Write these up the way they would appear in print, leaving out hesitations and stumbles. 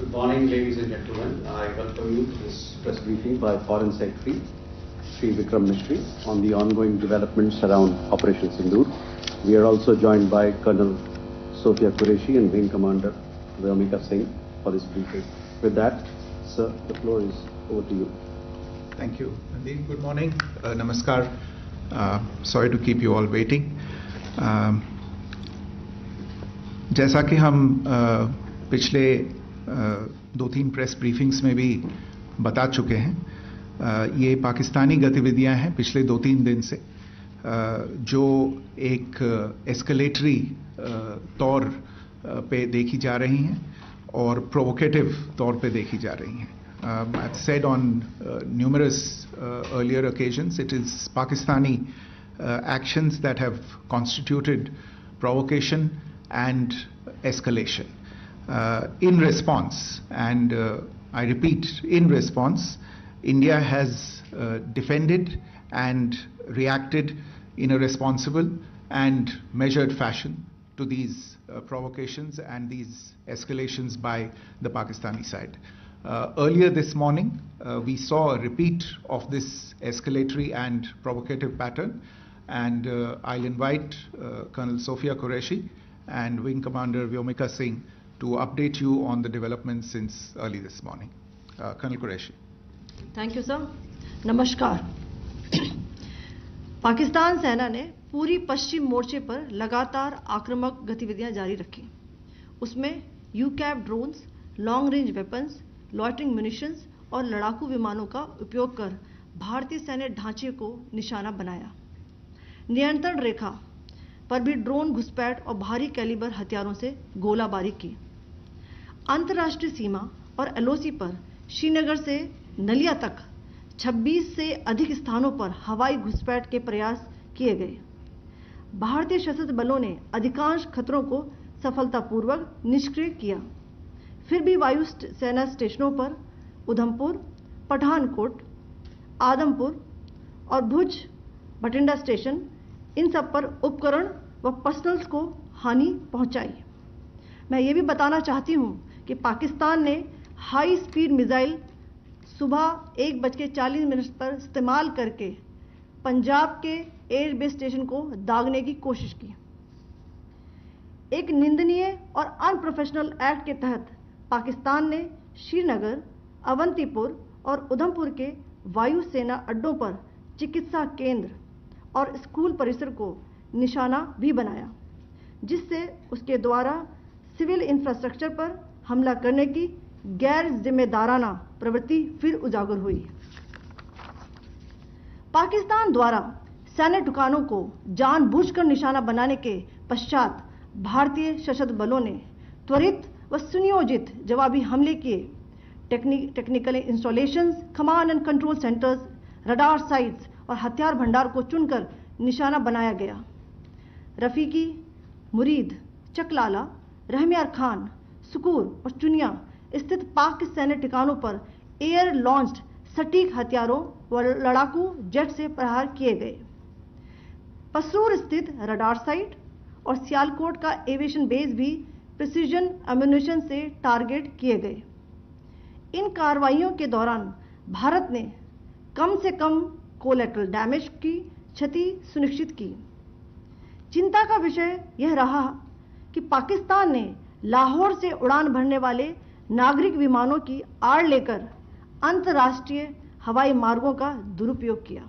Good morning, ladies and gentlemen. I welcome you to this press briefing by Foreign Secretary Sri Vikram Mishri on the ongoing developments around Operation Sindoor. We are also joined by Colonel Sophia Qureshi and Wing Commander Vyomika Singh for this briefing. With that, sir, the floor is over to you. Thank you, Nandin. Good morning. Namaskar. Sorry to keep you all waiting. जैसा कि हम पिछले 2-3 press briefings में भी बता चुके हैं, ये पाकिस्तानी गतिविधियां हैं पिछले 2-3 दिन से, जो एक एस्केलेटरी तौर पे देखी जा रही हैं और प्रोवोकेटिव तौर पे देखी जा रही हैं. I've said on numerous earlier occasions, it is Pakistani actions that have constituted provocation and escalation. In response, and I repeat, in response, India has defended and reacted in a responsible and measured fashion to these provocations and these escalations by the Pakistani side. Earlier this morning, we saw a repeat of this escalatory and provocative pattern, and I'll invite Colonel Sophia Qureshi and Wing Commander Vyomika Singh to update you on the developments since early this morning. Colonel Qureshi. Thank you, sir. नमस्कार. पाकिस्तान सेना ने पूरी पश्चिम मोर्चे पर लगातार आक्रामक गतिविधियां जारी रखी. उसमें यूकैप drones, long range weapons, loitering munitions और लड़ाकू विमानों का उपयोग कर भारतीय सैन्य ढांचे को निशाना बनाया. नियंत्रण रेखा पर भी ड्रोन घुसपैठ और भारी कैलिबर हथियारों से गोलाबारी की. अंतर्राष्ट्रीय सीमा और एलओसी पर श्रीनगर से नलिया तक 26 से अधिक स्थानों पर हवाई घुसपैठ के प्रयास किए गए. भारतीय सशस्त्र बलों ने अधिकांश खतरों को सफलतापूर्वक निष्क्रिय किया. फिर भी वायु सेना स्टेशनों पर उधमपुर, पठानकोट, आदमपुर और भुज बठिंडा स्टेशन, इन सब पर उपकरण व पर्सनल्स को हानि पहुंचाई. मैं ये भी बताना चाहती हूं कि पाकिस्तान ने हाई स्पीड मिसाइल सुबह 1:40 पर इस्तेमाल करके पंजाब के एयरबेस स्टेशन को दागने की कोशिश की. एक निंदनीय और अनप्रोफेशनल एक्ट के तहत पाकिस्तान ने श्रीनगर, अवंतीपुर और उधमपुर के वायु सेना अड्डों पर चिकित्सा केंद्र और स्कूल परिसर को निशाना भी बनाया, जिससे उसके द्वारा सिविल इंफ्रास्ट्रक्चर पर हमला करने की गैर जिम्मेदाराना प्रवृत्ति फिर उजागर हुई. पाकिस्तान द्वारा सैन्य ठिकानों को जानबूझकर निशाना बनाने के पश्चात भारतीय सशस्त्र बलों ने त्वरित व सुनियोजित जवाबी हमले किए. Technical installations, command and control centres, radar sites और हथियार भंडार को चुनकर निशाना बनाया गया. रफीकी, मुरीद, चकलाला, रहमियार खान, सुकूर और चुनिया स्थित पाक सैन्य ठिकानों पर एयर लॉन्च्ड सटीक हथियारों व लड़ाकू जेट से प्रहार किए गए. पसरूर स्थित रडार साइट और सियालकोट का एविएशन बेस भी प्रिसीजन एम्यूनिशन से टारगेट किए गए. इन कार्रवाइयों के दौरान भारत ने कम से कम कोलैटरल डैमेज की क्षति सुनिश्चित की. चिंता का विषय यह रहा कि पाकिस्तान ने लाहौर से उड़ान भरने वाले नागरिक विमानों की आड़ लेकर अंतर्राष्ट्रीय हवाई मार्गों का दुरुपयोग किया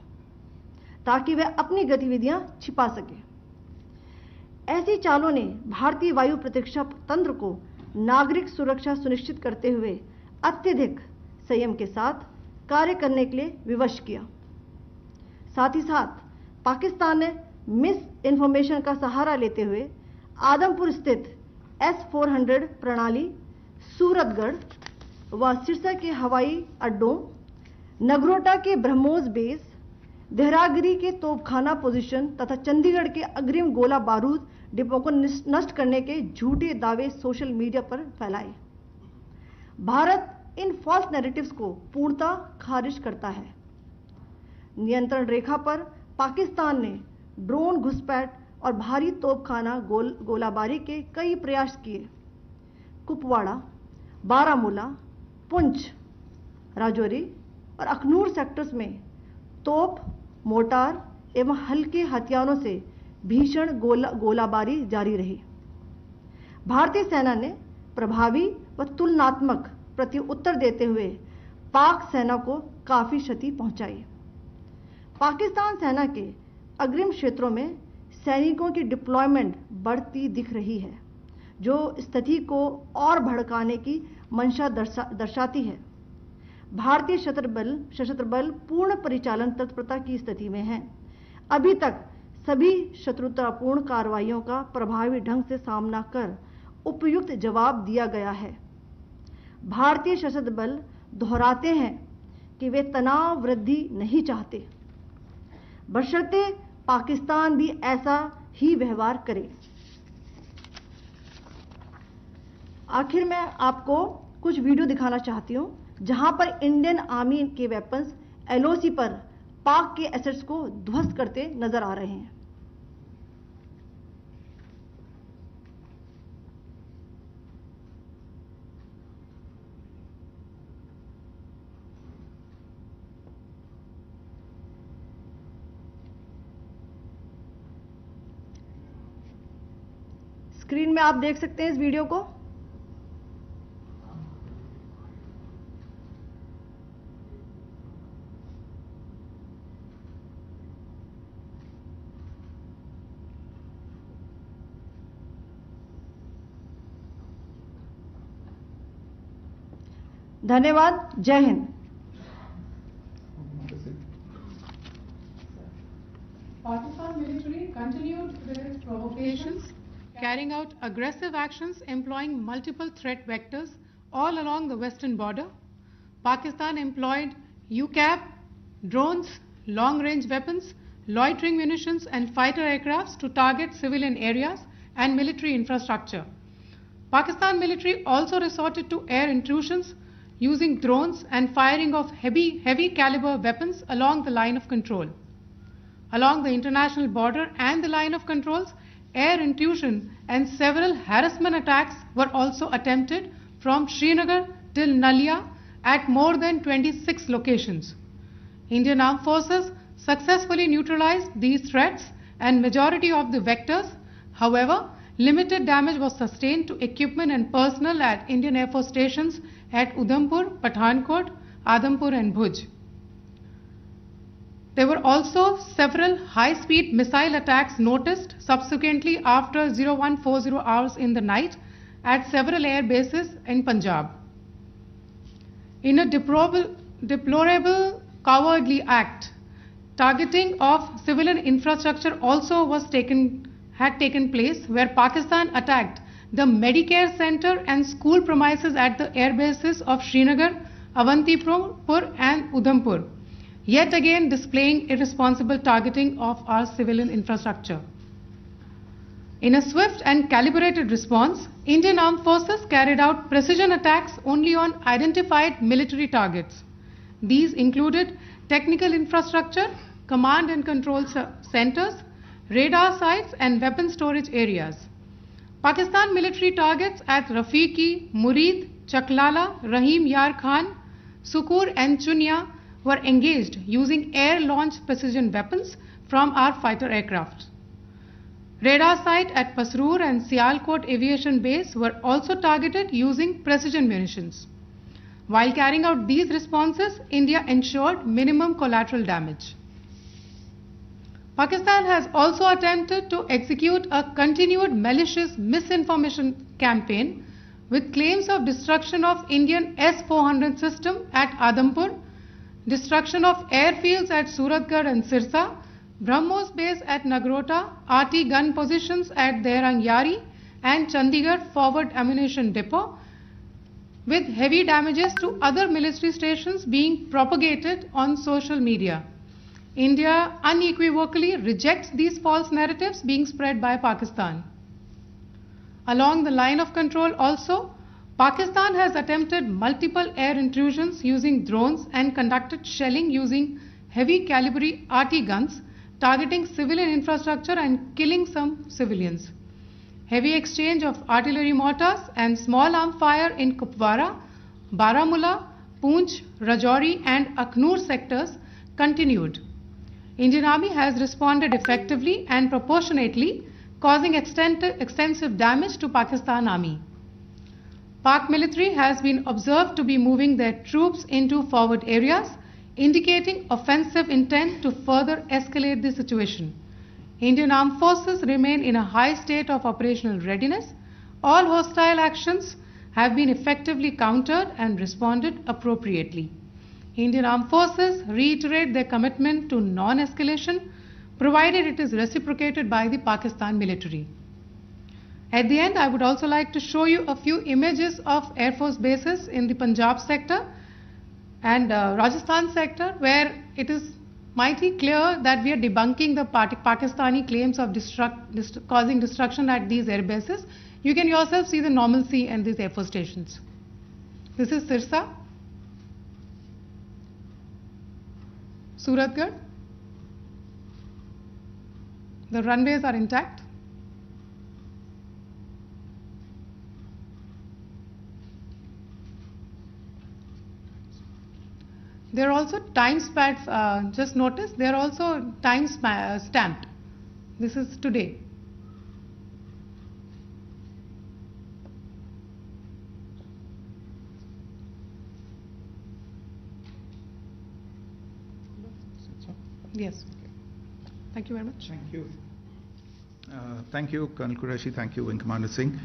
ताकि वह अपनी गतिविधियां छिपा सके. ऐसी चालों ने भारतीय वायु प्रतिरक्षा तंत्र को नागरिक सुरक्षा सुनिश्चित करते हुए अत्यधिक संयम के साथ कार्य करने के लिए विवश किया. साथ ही साथ पाकिस्तान ने मिस इन्फॉर्मेशन का सहारा लेते हुए आदमपुर स्थित S-400 प्रणाली, सूरतगढ़ व सिरसा के हवाई अड्डों, नगरोटा के ब्रह्मोस बेस, देहरागिरी के तोपखाना पोजीशन तथा चंडीगढ़ के अग्रिम गोला बारूद डिपो को नष्ट करने के झूठे दावे सोशल मीडिया पर फैलाए. भारत इन फॉल्स नैरेटिव्स को पूर्णतः खारिज करता है. नियंत्रण रेखा पर पाकिस्तान ने ड्रोन घुसपैठ और भारी तोपखाना गोलाबारी के कई प्रयास किए. कुपवाड़ा, बारामूला, पुंछ, राजौरी और अखनूर सेक्टर्स में तोप, मोर्टार एवं हल्के हथियारों से भीषण गोलाबारी जारी रही। भारतीय सेना ने प्रभावी व तुलनात्मक प्रत्युत्तर देते हुए पाक सेना को काफी क्षति पहुंचाई। पाकिस्तान सेना के अग्रिम क्षेत्रों में सैनिकों की डिप्लॉयमेंट बढ़ती दिख रही है, जो स्थिति को और भड़काने की मंशा दर्शाती है। भारतीय सशस्त्र बल पूर्ण परिचालन तत्परता की स्थिति में हैं। अभी तक सभी शत्रुतापूर्ण कार्रवाइयों का प्रभावी ढंग से सामना कर उपयुक्त जवाब दिया गया है। भारतीय सशस्त्र बल दोहराते हैं कि वे तनाव वृद्धि नहीं चाहते, बशर्ते पाकिस्तान भी ऐसा ही व्यवहार करे। आखिर में आपको कुछ वीडियो दिखाना चाहती हूं, जहां पर इंडियन आर्मी के वेपन्स एलओसी पर पाक के एसेट्स को ध्वस्त करते नजर आ रहे हैं। स्क्रीन में आप देख सकते हैं इस वीडियो को। धन्यवाद। जय Hind. Pakistan military continued their provocations, carrying out aggressive actions employing multiple threat vectors all along the western border. Pakistan employed UCAV, drones, long-range weapons, loitering munitions and fighter aircrafts to target civilian areas and military infrastructure. Pakistan military also resorted to air intrusions using drones and firing of heavy caliber weapons along the line of control. Along the international border and the line of controls, air intrusion and several harassment attacks were also attempted from Srinagar till Nalia at more than 26 locations. Indian Armed Forces successfully neutralized these threats and majority of the vectors. However, limited damage was sustained to equipment and personnel at Indian Air Force stations at Udhampur, Pathankot, Adampur and Bhuj. There were also several high-speed missile attacks noticed subsequently after 0140 hours in the night at several air bases in Punjab. In a deplorable cowardly act, targeting of civilian infrastructure also had taken place, where Pakistan attacked the Medicare center and school premises at the air bases of Srinagar, Avantipur and Udhampur, yet again displaying irresponsible targeting of our civilian infrastructure. In a swift and calibrated response, Indian Armed Forces carried out precision attacks only on identified military targets. These included technical infrastructure, command and control centers, radar sites and weapon storage areas. Pakistan military targets at Rafiqi, Murid, Chaklala, Rahim Yar Khan, Sukur and Chunya were engaged using air-launched precision weapons from our fighter aircraft. Radar site at Pasroor and Sialkot Aviation Base were also targeted using precision munitions. While carrying out these responses, India ensured minimum collateral damage. Pakistan has also attempted to execute a continued malicious misinformation campaign with claims of destruction of Indian S-400 system at Adampur, destruction of airfields at Suratgarh and Sirsa, BrahMos base at Nagrota, RT gun positions at Derang Yari and Chandigarh forward ammunition depot, with heavy damages to other military stations being propagated on social media. India unequivocally rejects these false narratives being spread by Pakistan. Along the line of control also, Pakistan has attempted multiple air intrusions using drones and conducted shelling using heavy caliber RT guns, targeting civilian infrastructure and killing some civilians. Heavy exchange of artillery mortars and small arm fire in Kupwara, Baramulla, Poonch, Rajouri and Akhnur sectors continued. Indian Army has responded effectively and proportionately, causing extensive damage to Pakistan Army. Pak military has been observed to be moving their troops into forward areas, indicating offensive intent to further escalate the situation. Indian armed forces remain in a high state of operational readiness. All hostile actions have been effectively countered and responded appropriately. Indian armed forces reiterate their commitment to non-escalation, provided it is reciprocated by the Pakistan military. At the end, I would also like to show you a few images of Air Force bases in the Punjab sector and Rajasthan sector, where it is mighty clear that we are debunking the Pakistani claims of causing destruction at these air bases. You can yourself see the normalcy in these Air Force stations. This is Sirsa, Suratgarh. The runways are intact. There are also time pads, just notice, they are also time stamped. This is today. Yes. Thank you very much. Thank you. Thank you, Colonel Qureshi. Thank you, Wing Commander Singh.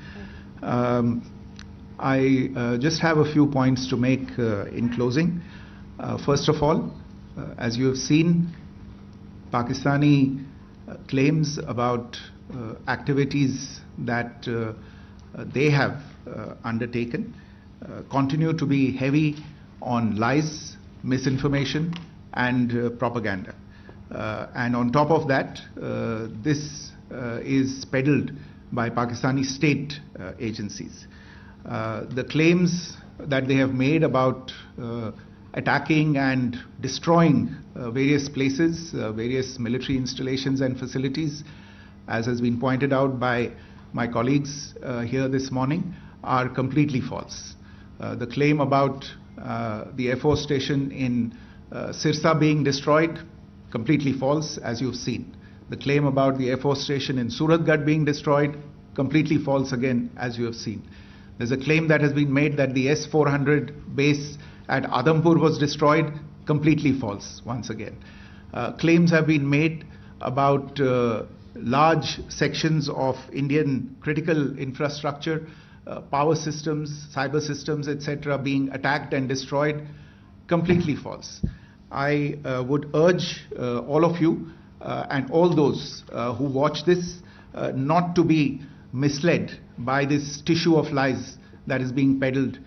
I just have a few points to make in closing. First of all, as you have seen, Pakistani claims about activities that they have undertaken continue to be heavy on lies, misinformation and propaganda. And on top of that, this is peddled by Pakistani state agencies. The claims that they have made about attacking and destroying various places, various military installations and facilities, as has been pointed out by my colleagues here this morning, are completely false. The claim about the Air Force station in Sirsa being destroyed, completely false, as you've seen. The claim about the Air Force station in Suratgarh being destroyed, completely false again, as you have seen. There's a claim that has been made that the S-400 base at Adampur was destroyed, completely false once again. Claims have been made about large sections of Indian critical infrastructure, power systems, cyber systems, etc. being attacked and destroyed, completely false. I would urge all of you and all those who watch this not to be misled by this tissue of lies that is being peddled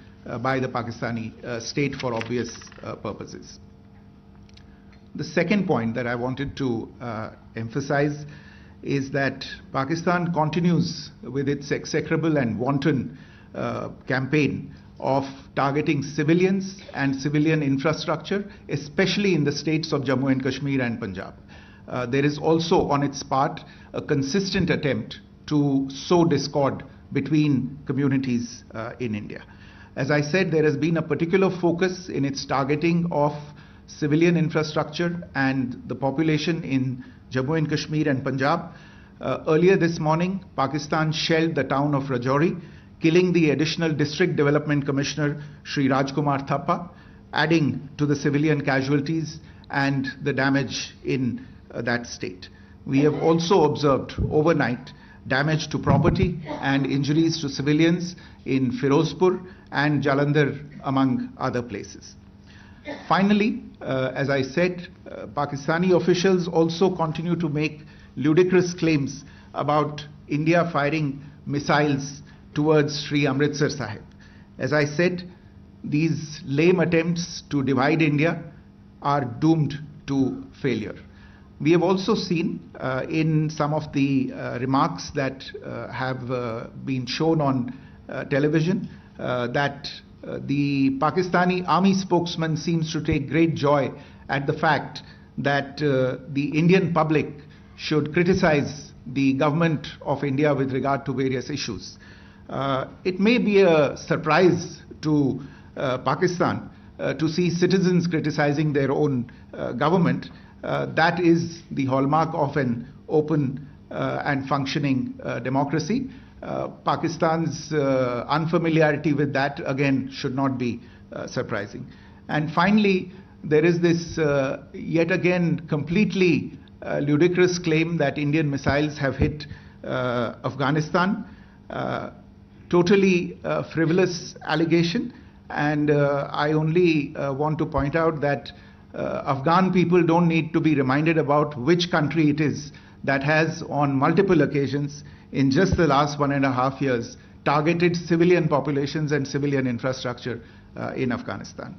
by the Pakistani state for obvious purposes. The second point that I wanted to emphasize is that Pakistan continues with its execrable and wanton campaign of targeting civilians and civilian infrastructure, especially in the states of Jammu and Kashmir and Punjab. There is also on its part a consistent attempt to sow discord between communities in India. As I said, there has been a particular focus in its targeting of civilian infrastructure and the population in Jammu and Kashmir and Punjab. Earlier this morning, Pakistan shelled the town of Rajouri, killing the additional District Development Commissioner, Shri Rajkumar Thappa, adding to the civilian casualties and the damage in that state. We have also observed overnight damage to property and injuries to civilians in Firozpur and Jalandhar, among other places. Finally, as I said, Pakistani officials also continue to make ludicrous claims about India firing missiles towards Sri Amritsar Sahib. As I said, these lame attempts to divide India are doomed to failure. We have also seen in some of the remarks that have been shown on television that the Pakistani army spokesman seems to take great joy at the fact that the Indian public should criticize the government of India with regard to various issues. It may be a surprise to Pakistan to see citizens criticizing their own government. That is the hallmark of an open and functioning democracy. Pakistan's unfamiliarity with that, again, should not be surprising. And finally, there is this yet again completely ludicrous claim that Indian missiles have hit Afghanistan. Totally frivolous allegation, and I only want to point out that Afghan people don't need to be reminded about which country it is that has on multiple occasions in just the last 1.5 years targeted civilian populations and civilian infrastructure in Afghanistan.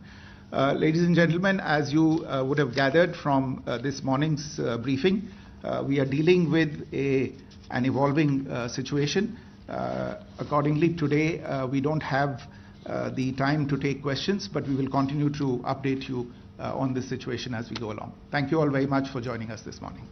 Ladies and gentlemen, as you would have gathered from this morning's briefing, we are dealing with an evolving situation. Accordingly, today we don't have the time to take questions, but we will continue to update you on this situation as we go along. Thank you all very much for joining us this morning.